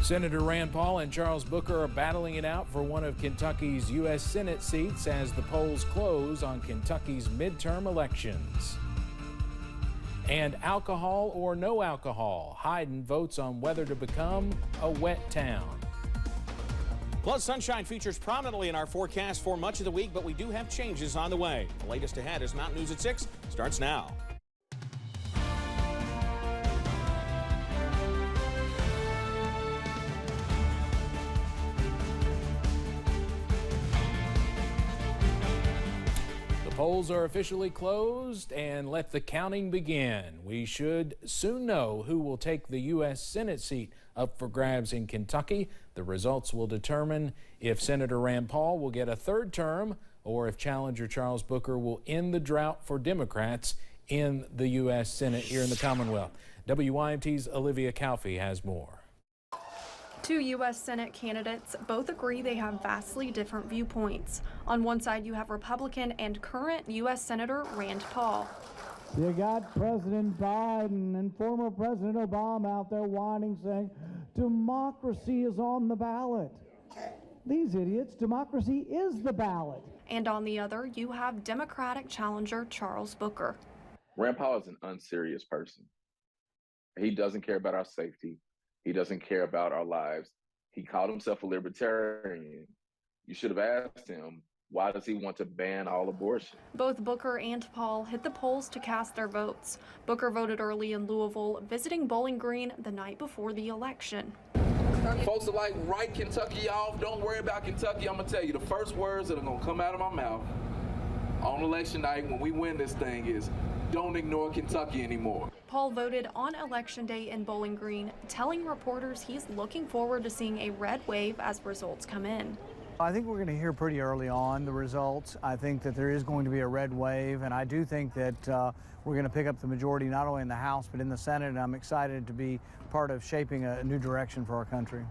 Senator Rand Paul and Charles Booker are battling it out for one of Kentucky's U.S. Senate seats as the polls close on Kentucky's midterm elections. And alcohol or no alcohol, Hyden votes on whether to become a wet town. Plus, sunshine features prominently in our forecast for much of the week, but we do have changes on the way. The latest ahead is Mountain News at 6 starts now. Polls are officially closed and let the counting begin. We should soon know who will take the U.S. Senate seat up for grabs in Kentucky. The results will determine if Senator Rand Paul will get a third term or if challenger Charles Booker will end the drought for Democrats in the U.S. Senate here in the Commonwealth. WYMT's Olivia Calfee has more. Two U.S. Senate candidates both agree they have vastly different viewpoints. On one side, you have Republican and current U.S. Senator Rand Paul. You got President Biden and former President Obama out there whining, saying, democracy is on the ballot. These idiots, democracy is the ballot. And on the other, you have Democratic challenger Charles Booker. Rand Paul is an unserious person. He doesn't care about our safety. He doesn't care about our lives. He called himself a libertarian. You should have asked him, why does he want to ban all abortion? Both Booker and Paul hit the polls to cast their votes. Booker voted early in Louisville, visiting Bowling Green the night before the election. Folks are like, write Kentucky off. Don't worry about Kentucky. I'm going to tell you, the first words that are going to come out of my mouth on election night when we win this thing is, don't ignore Kentucky anymore. Paul voted on Election Day in Bowling Green, telling reporters he's looking forward to seeing a red wave as results come in. I think we're going to hear pretty early on the results. I think that there is going to be a red wave, and I do think that we're going to pick up the majority not only in the House but in the Senate, and I'm excited to be part of shaping a new direction for our country.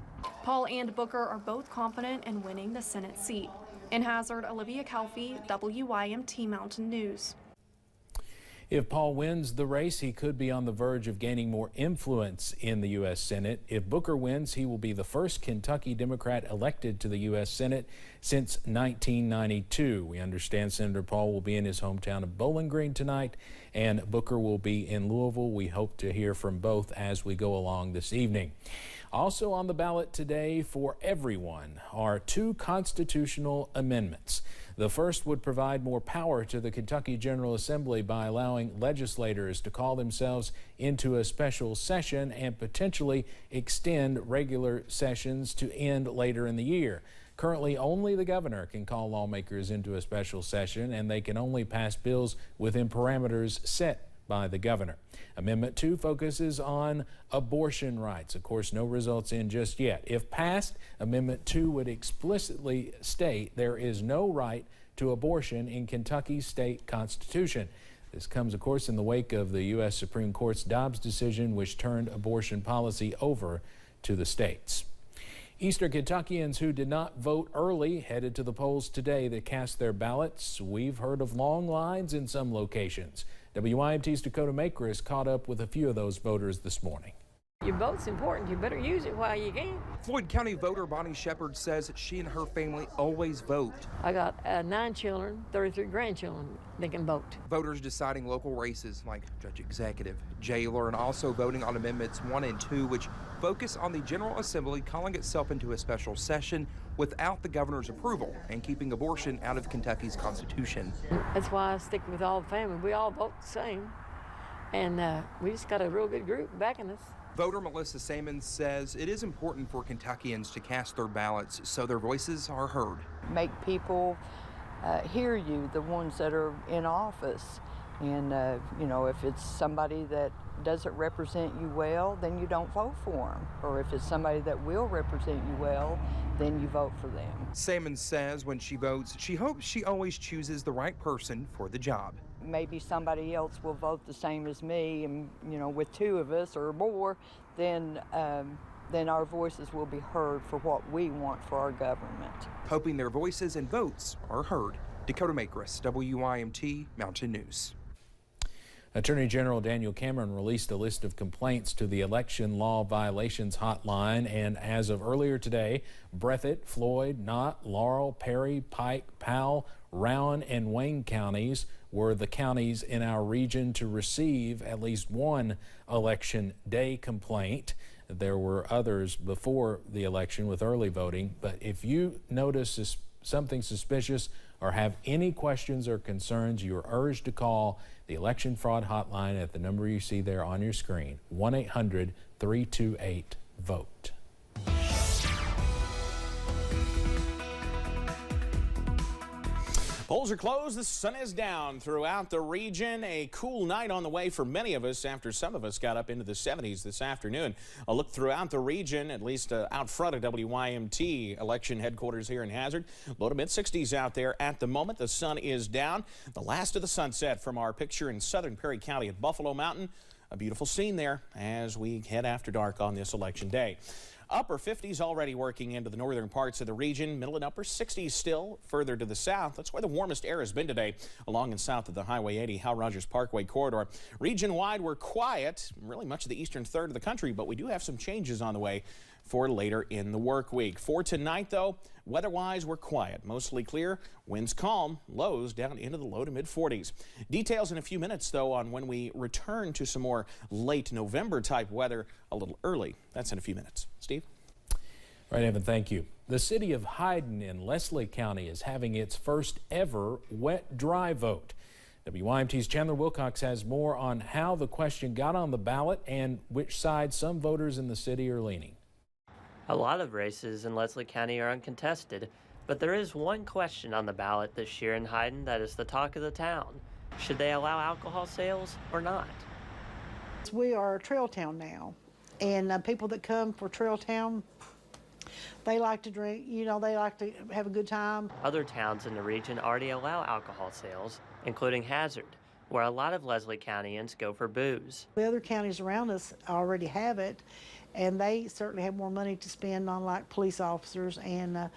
Paul and Booker are both confident in winning the Senate seat. In Hazard, Olivia Calfee, WYMT Mountain News. If Paul wins the race, he could be on the verge of gaining more influence in the U.S. Senate. If Booker wins, he will be the first Kentucky Democrat elected to the U.S. Senate since 1992. We understand Senator Paul will be in his hometown of Bowling Green tonight, and Booker will be in Louisville. We hope to hear from both as we go along this evening. Also on the ballot today for everyone are two constitutional amendments. The first would provide more power to the Kentucky General Assembly by allowing legislators to call themselves into a special session and potentially extend regular sessions to end later in the year. Currently, only the governor can call lawmakers into a special session, and they can only pass bills within parameters set by the governor. Amendment 2 focuses on abortion rights. Of course, no results in just yet. If passed, Amendment 2 would explicitly state there is no right to abortion in Kentucky's state constitution. This comes, of course, in the wake of the U.S. Supreme Court's Dobbs decision, which turned abortion policy over to the states. Eastern Kentuckians who did not vote early headed to the polls today to cast their ballots. We've heard of long lines in some locations. WYMT's Dakota Makris caught up with a few of those voters this morning. Your vote's important. You better use it while you can. Floyd County voter Bonnie Shepard says she and her family always vote. I got 9 children, 33 grandchildren that can vote. Voters deciding local races like judge executive, jailer, and also voting on amendments 1 and 2, which focus on the General Assembly calling itself into a special session without the governor's approval and keeping abortion out of Kentucky's constitution. That's why I stick with all the family. We all vote the same, and we just got a real good group backing us. Voter Melissa Sammons says it is important for Kentuckians to cast their ballots so their voices are heard. Make people hear you, the ones that are in office. And, you know, if it's somebody that doesn't represent you well, then you don't vote for them. Or if it's somebody that will represent you well, then you vote for them. Sammons says when she votes, she hopes she always chooses the right person for the job. Maybe somebody else will vote the same as me, and, you know, with 2 of us or more, then our voices will be heard for what we want for our government. Hoping their voices and votes are heard. Dakota Makris, WYMT Mountain News. Attorney General Daniel Cameron released a list of complaints to the election law violations hotline, and as of earlier today, Breathitt, Floyd, Knott, Laurel, Perry, Pike, Powell, Rowan, and Wayne counties were the counties in our region to receive at least one election day complaint. There were others before the election with early voting, but if you notice something suspicious or have any questions or concerns, you are urged to call the election fraud hotline at the number you see there on your screen, 1-800-328-VOTE. Polls are closed. The sun is down throughout the region. A cool night on the way for many of us after some of us got up into the 70s this afternoon. A look throughout the region, at least out front of WYMT election headquarters here in Hazard. Low to mid 60s out there at the moment. The sun is down. The last of the sunset from our picture in southern Perry County at Buffalo Mountain. A beautiful scene there as we head after dark on this election day. Upper 50s already working into the northern parts of the region. Middle and upper 60s still further to the south. That's where the warmest air has been today along and south of the Highway 80 Hal Rogers Parkway corridor. Region-wide, we're quiet, really much of the eastern third of the country, but we do have some changes on the way for later in the work week. For tonight, though, weather-wise, we're quiet. Mostly clear, winds calm, lows down into the low to mid-40s. Details in a few minutes, though, on when we return to some more late November-type weather a little early. That's in a few minutes. Steve? Right, Evan, thank you. The city of Hyden in Leslie County is having its first ever wet-dry vote. WYMT's Chandler Wilcox has more on how the question got on the ballot and which side some voters in the city are leaning. A lot of races in Leslie County are uncontested, but there is one question on the ballot this year in Hyden that is the talk of the town. Should they allow alcohol sales or not? We are a trail town now, and people that come for Trail Town, they like to drink, you know, they like to have a good time. Other towns in the region already allow alcohol sales, including Hazard, where a lot of Leslie Countyans go for booze. The other counties around us already have it, and they certainly have more money to spend on like police officers and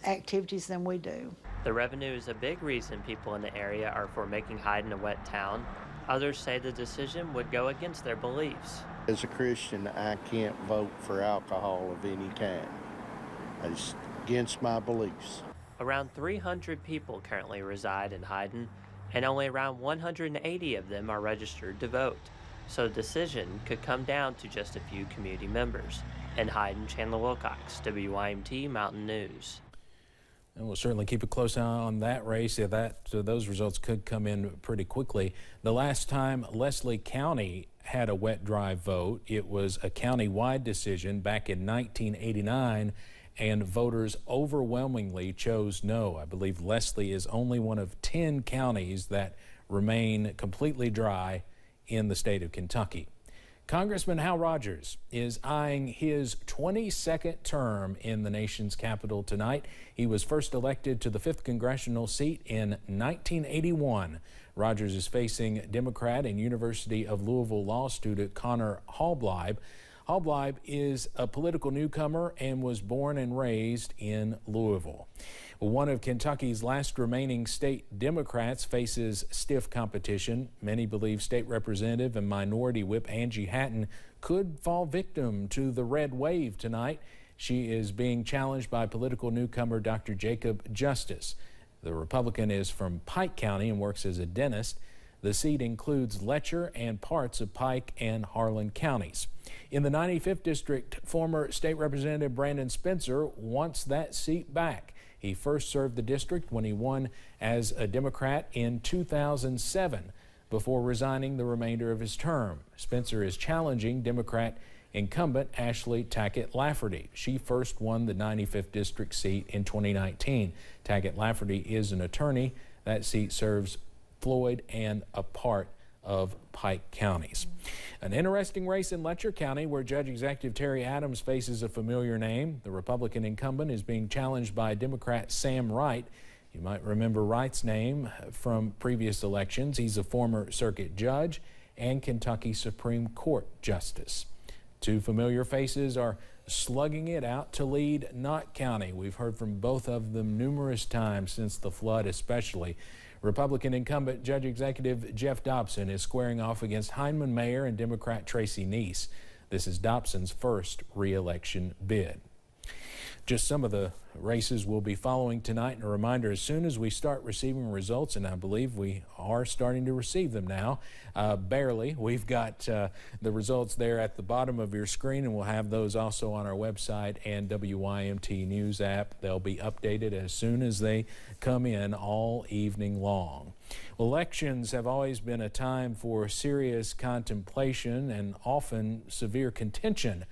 activities than we do. The revenue is a big reason people in the area are for making Hyden a wet town. Others say the decision would go against their beliefs. As a Christian, I can't vote for alcohol of any kind. It's against my beliefs. Around 300 people currently reside in Hyden, and only around 180 of them are registered to vote. So the decision could come down to just a few community members. In Hyden, Chandler Wilcox, WYMT Mountain News. And we'll certainly keep a close eye on that race. Those results could come in pretty quickly. The last time Leslie County had a wet-dry vote, it was a county-wide decision back in 1989, and voters overwhelmingly chose no. I believe Leslie is only one of 10 counties that remain completely dry in the state of Kentucky. Congressman Hal Rogers is eyeing his 22nd term in the nation's capital tonight. He was first elected to the 5th congressional seat in 1981. Rogers is facing Democrat and University of Louisville law student Connor Hallbleib. Hallbleib is a political newcomer and was born and raised in Louisville. One of Kentucky's last remaining state Democrats faces stiff competition. Many believe State Representative and Minority Whip Angie Hatton could fall victim to the red wave tonight. She is being challenged by political newcomer Dr. Jacob Justice. The Republican is from Pike County and works as a dentist. The seat includes Letcher and parts of Pike and Harlan counties. In the 95th District, former State Representative Brandon Spencer wants that seat back. He first served the district when he won as a Democrat in 2007 before resigning the remainder of his term. Spencer is challenging Democrat incumbent Ashley Tackett Lafferty. She first won the 95th District seat in 2019. Tackett Lafferty is an attorney. That seat serves Floyd and a part of Pike counties. An interesting race in Letcher County where Judge Executive Terry Adams faces a familiar name. The Republican incumbent is being challenged by Democrat Sam Wright. You might remember Wright's name from previous elections. He's a former circuit judge and Kentucky Supreme Court justice. Two familiar faces are slugging it out to lead Knott County. We've heard from both of them numerous times since the flood especially. Republican incumbent Judge Executive Jeff Dobson is squaring off against Heinemann Mayor and Democrat Tracy Neese. This is Dobson's first re-election bid. Just some of the races we'll be following tonight, and a reminder, as soon as we start receiving results, and I believe we are starting to receive them now, barely. We've got the results there at the bottom of your screen, and we'll have those also on our website and WYMT News app. They'll be updated as soon as they come in all evening long. Elections have always been a time for serious contemplation and often severe contention.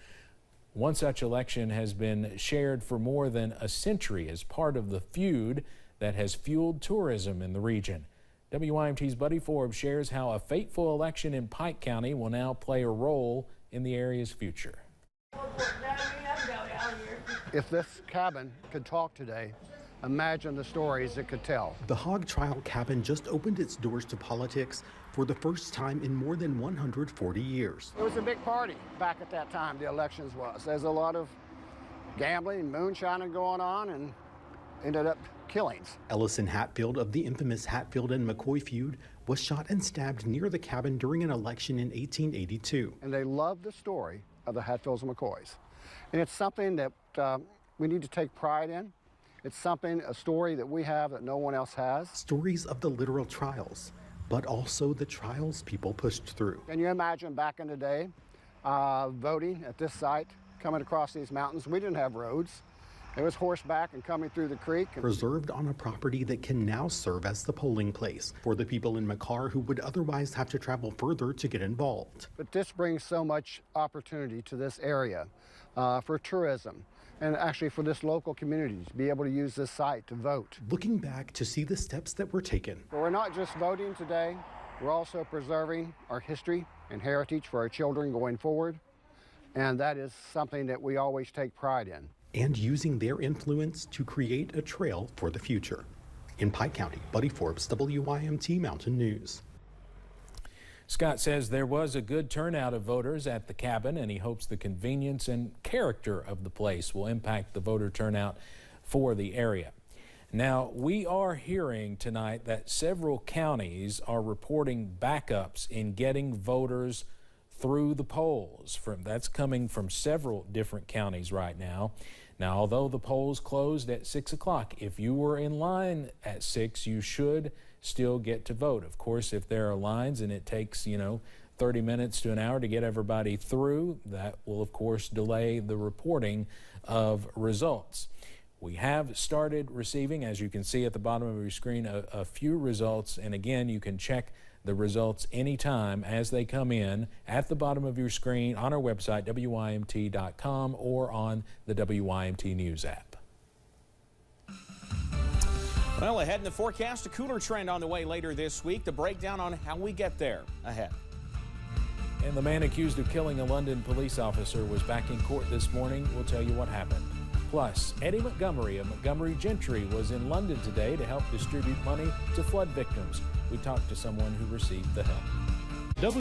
One such election has been shared for more than a century as part of the feud that has fueled tourism in the region. WYMT's Buddy Forbes shares how a fateful election in Pike County will now play a role in the area's future. If this cabin could talk today, imagine the stories it could tell. The Hog Trial Cabin just opened its doors to politics for the first time in more than 140 years. It was a big party back at that time, the elections was. There's a lot of gambling and moonshining going on, and ended up killings. Ellison Hatfield of the infamous Hatfield and McCoy feud was shot and stabbed near the cabin during an election in 1882. And they loved the story of the Hatfields and McCoys. And it's something that we need to take pride in. It's something, a story that we have that no one else has. Stories of the literal trials, but also the trials people pushed through. Can you imagine back in the day, voting at this site, coming across these mountains? We didn't have roads. It was horseback and coming through the creek. Preserved on a property that can now serve as the polling place for the people in McCarr who would otherwise have to travel further to get involved. But this brings so much opportunity to this area for tourism, and actually for this local community to be able to use this site to vote. Looking back to see the steps that were taken. But we're not just voting today, we're also preserving our history and heritage for our children going forward, and that is something that we always take pride in. And using their influence to create a trail for the future. In Pike County, Buddy Forbes, WYMT Mountain News. Scott says there was a good turnout of voters at the cabin, and he hopes the convenience and character of the place will impact the voter turnout for the area. Now, we are hearing tonight that several counties are reporting backups in getting voters through the polls. That's coming from several different counties right now. Now, although the polls closed at 6 o'clock, if you were in line at 6, you should still get to vote. Of course, if there are lines and it takes, 30 minutes to an hour to get everybody through, that will, of course, delay the reporting of results. We have started receiving, as you can see at the bottom of your screen, a few results. And again, you can check the results anytime as they come in at the bottom of your screen on our website, WYMT.com, or on the WYMT News app. Well, ahead in the forecast, a cooler trend on the way later this week. The breakdown on how we get there ahead. And the man accused of killing a London police officer was back in court this morning. We'll tell you what happened. Plus, Eddie Montgomery of Montgomery Gentry was in London today to help distribute money to flood victims. We talked to someone who received the help.